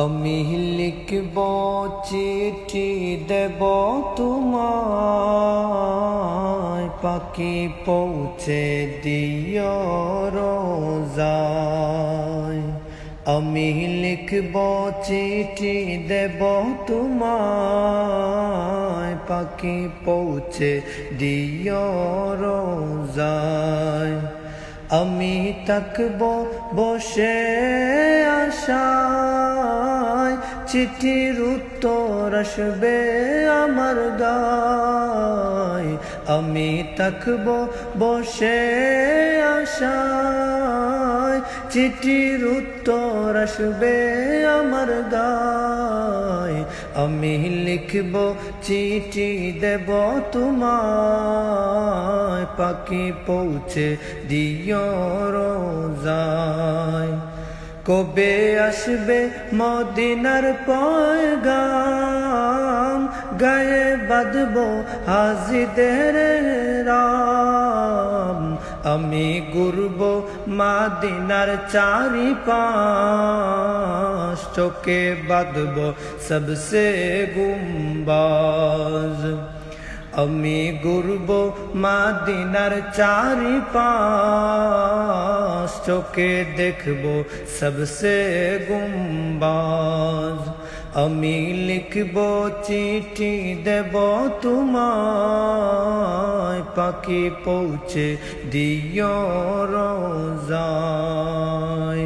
আমি লিখব চিঠি দেব তোমায়, পাখি পৌঁছে দিও রোজায়। আমি লিখব চিঠি দেব তোমায়, পাখি পৌঁছে দিও রোজায়। আমি থাকব বসে আশায়, চিঠির উত্তর আসবে আমার গায়। আমি থাকব বসে আশায়, চিঠির উত্তর আসবে আমার গায়। আমি লিখব চিঠি দেব তোমায়, পাখি পৌঁছে দিও রোজায়। কবে আসবে মদিনার পয়গাম, গায়ে বাঁধব হাজিদের রাম। আমি ঘুরব মদিনার চারিপাশ, চোখে বাঁধব সবসে গুম্বাজ। আমি ঘুরব মদিনার চারিপাশ, চোখে দেখব সবসে গুম্বাজ। আমি লিখব চিঠি দেব তোমায়, পাখি পৌঁছে দিও রোজায়।